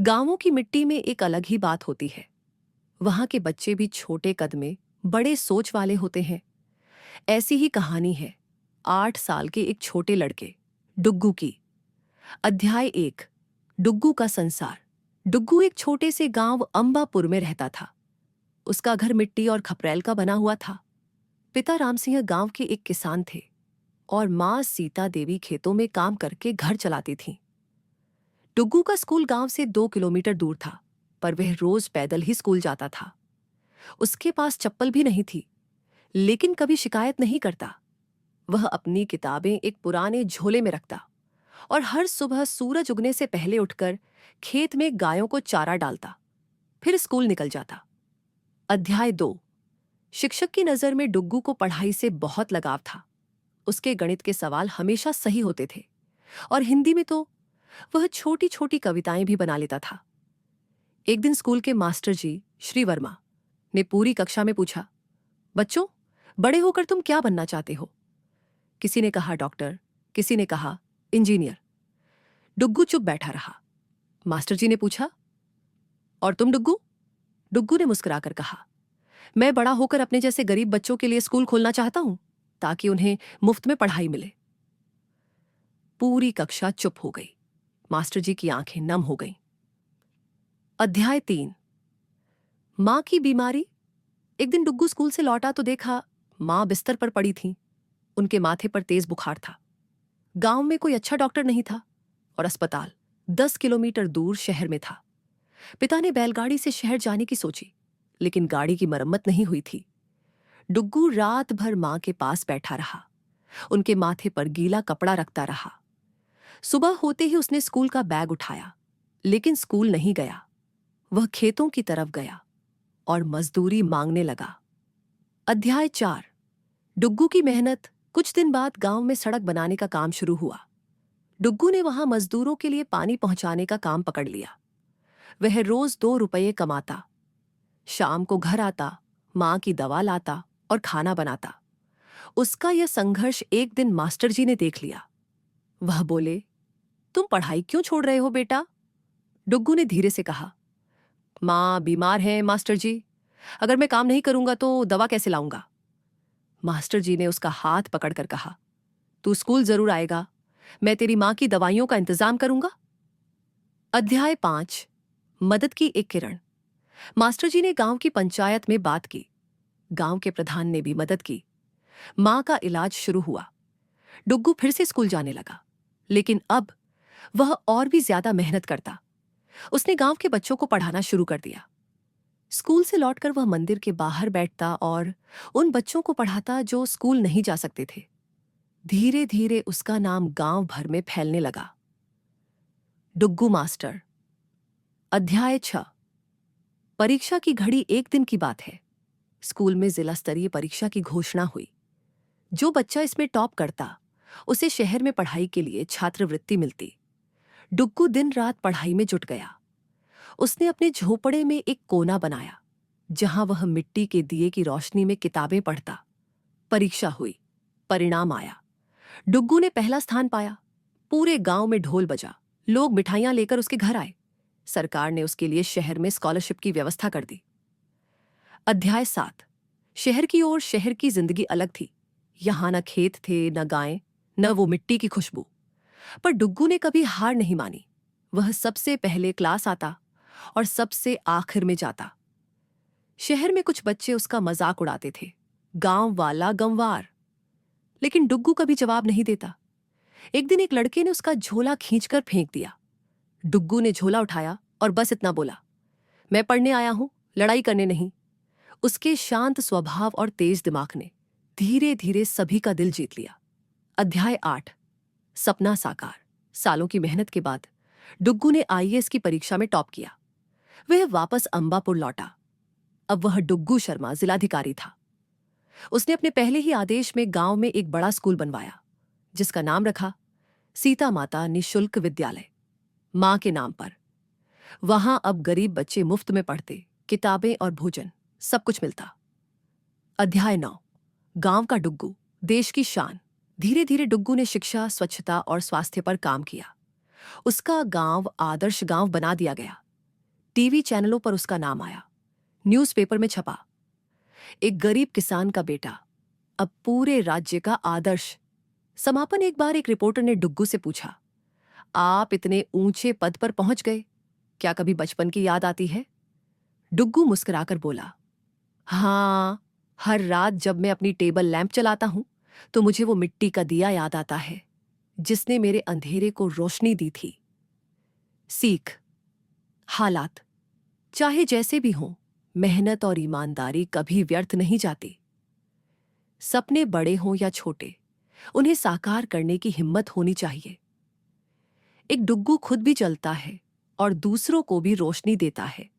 गांवों की मिट्टी में एक अलग ही बात होती है। वहां के बच्चे भी छोटे कद में बड़े सोच वाले होते हैं। ऐसी ही कहानी है 8 साल के एक छोटे लड़के डुग्गू की। अध्याय 1। डुग्गू का संसार। डुग्गू एक छोटे से गांव अंबापुर में रहता था। उसका घर मिट्टी और खपरेल का बना हुआ था। पिता राम सिंह गांव के एक किसान थे और मां सीता देवी खेतों में काम करके घर चलाती थीं। डुग्गू का स्कूल गांव से 2 किलोमीटर दूर था, पर वह रोज पैदल ही स्कूल जाता था। उसके पास चप्पल भी नहीं थी, लेकिन कभी शिकायत नहीं करता। वह अपनी किताबें एक पुराने झोले में रखता और हर सुबह सूरज उगने से पहले उठकर खेत में गायों को चारा डालता, फिर स्कूल निकल जाता। अध्याय 2। शिक्षक की नजर में डुग्गू को पढ़ाई से बहुत लगाव था। उसके गणित के सवाल हमेशा सही होते थे और हिंदी में तो वह छोटी छोटी कविताएं भी बना लेता था। एक दिन स्कूल के मास्टर जी श्री वर्मा ने पूरी कक्षा में पूछा, बच्चों, बड़े होकर तुम क्या बनना चाहते हो? किसी ने कहा डॉक्टर, किसी ने कहा इंजीनियर। डुग्गू चुप बैठा रहा। मास्टर जी ने पूछा, और तुम डुग्गू? डुग्गू ने मुस्कुराकर कहा, मैं बड़ा होकर अपने जैसे गरीब बच्चों के लिए स्कूल खोलना चाहता हूं, ताकि उन्हें मुफ्त में पढ़ाई मिले। पूरी कक्षा चुप हो गई। मास्टर जी की आंखें नम हो गईं। अध्याय 3। मां की बीमारी। एक दिन डुग्गू स्कूल से लौटा तो देखा मां बिस्तर पर पड़ी थीं। उनके माथे पर तेज बुखार था। गांव में कोई अच्छा डॉक्टर नहीं था और अस्पताल 10 किलोमीटर दूर शहर में था। पिता ने बैलगाड़ी से शहर जाने की सोची, लेकिन गाड़ी की मरम्मत नहीं हुई थी। डुग्गू रात भर मां के पास बैठा रहा, उनके माथे पर गीला कपड़ा रखता रहा। सुबह होते ही उसने स्कूल का बैग उठाया, लेकिन स्कूल नहीं गया। वह खेतों की तरफ गया और मजदूरी मांगने लगा। अध्याय 4। डुग्गू की मेहनत। कुछ दिन बाद गांव में सड़क बनाने का काम शुरू हुआ। डुग्गू ने वहां मजदूरों के लिए पानी पहुंचाने का काम पकड़ लिया। वह रोज 2 रुपये कमाता। शाम को घर आता, मां की दवा लाता और खाना बनाता। उसका यह संघर्ष एक दिन मास्टर जी ने देख लिया। वह बोले, तुम पढ़ाई क्यों छोड़ रहे हो बेटा? डुग्गू ने धीरे से कहा, मां बीमार है मास्टर जी। अगर मैं काम नहीं करूंगा तो दवा कैसे लाऊंगा? मास्टर जी ने उसका हाथ पकड़कर कहा, तू स्कूल जरूर आएगा, मैं तेरी मां की दवाइयों का इंतजाम करूंगा। अध्याय 5। मदद की एक किरण। मास्टर जी ने गांव की पंचायत में बात की। गांव के प्रधान ने भी मदद की। मां का इलाज शुरू हुआ। डुग्गू फिर से स्कूल जाने लगा, लेकिन अब वह और भी ज्यादा मेहनत करता। उसने गांव के बच्चों को पढ़ाना शुरू कर दिया। स्कूल से लौटकर वह मंदिर के बाहर बैठता और उन बच्चों को पढ़ाता जो स्कूल नहीं जा सकते थे। धीरे धीरे उसका नाम गांव भर में फैलने लगा। डुग्गू मास्टर। अध्याय 6। परीक्षा की घड़ी। एक दिन की बात है। स्कूल में जिला स्तरीय परीक्षा की घोषणा हुई। जो बच्चा इसमें टॉप करता, उसे शहर में पढ़ाई के लिए छात्रवृत्ति मिलती। डुग्गू दिन रात पढ़ाई में जुट गया। उसने अपने झोपड़े में एक कोना बनाया, जहां वह मिट्टी के दिए की रोशनी में किताबें पढ़ता। परीक्षा हुई। परिणाम आया। डुग्गू ने पहला स्थान पाया। पूरे गांव में ढोल बजा। लोग मिठाइयां लेकर उसके घर आए। सरकार ने उसके लिए शहर में स्कॉलरशिप की व्यवस्था कर दी। अध्याय 7। शहर की ओर। शहर की जिंदगी अलग थी। यहां न खेत थे, न गायें, न वो मिट्टी की खुशबू। पर डुग्गू ने कभी हार नहीं मानी। वह सबसे पहले क्लास आता और सबसे आखिर में जाता। शहर में कुछ बच्चे उसका मजाक उड़ाते थे, गांव वाला गंवार। लेकिन डुग्गू कभी जवाब नहीं देता। एक दिन एक लड़के ने उसका झोला खींचकर फेंक दिया। डुग्गू ने झोला उठाया और बस इतना बोला, मैं पढ़ने आया हूं, लड़ाई करने नहीं। उसके शांत स्वभाव और तेज दिमाग ने धीरे धीरे सभी का दिल जीत लिया। अध्याय 8। सपना साकार। सालों की मेहनत के बाद डुग्गू ने आईएएस की परीक्षा में टॉप किया। वह वापस अंबापुर लौटा। अब वह डुग्गू शर्मा जिलाधिकारी था। उसने अपने पहले ही आदेश में गांव में एक बड़ा स्कूल बनवाया, जिसका नाम रखा सीता माता निशुल्क विद्यालय, मां के नाम पर। वहां अब गरीब बच्चे मुफ्त में पढ़ते, किताबें और भोजन सब कुछ मिलता। अध्याय 9। गांव का डुग्गू, देश की शान। धीरे धीरे डुग्गू ने शिक्षा, स्वच्छता और स्वास्थ्य पर काम किया। उसका गांव आदर्श गांव बना दिया गया। टीवी चैनलों पर उसका नाम आया, न्यूज़पेपर में छपा। एक गरीब किसान का बेटा, अब पूरे राज्य का आदर्श। समापन एक बार एक रिपोर्टर ने डुग्गू से पूछा, आप इतने ऊंचे पद पर पहुंच गए, क्या कभी बचपन की याद आती है? डुग्गू मुस्कुराकर बोला, हाँ, हर रात जब मैं अपनी टेबल लैंप चलाता हूं तो मुझे वो मिट्टी का दिया याद आता है जिसने मेरे अंधेरे को रोशनी दी थी। सीख, हालात चाहे जैसे भी हों, मेहनत और ईमानदारी कभी व्यर्थ नहीं जाती। सपने बड़े हों या छोटे, उन्हें साकार करने की हिम्मत होनी चाहिए। एक डुग्गू खुद भी चलता है और दूसरों को भी रोशनी देता है।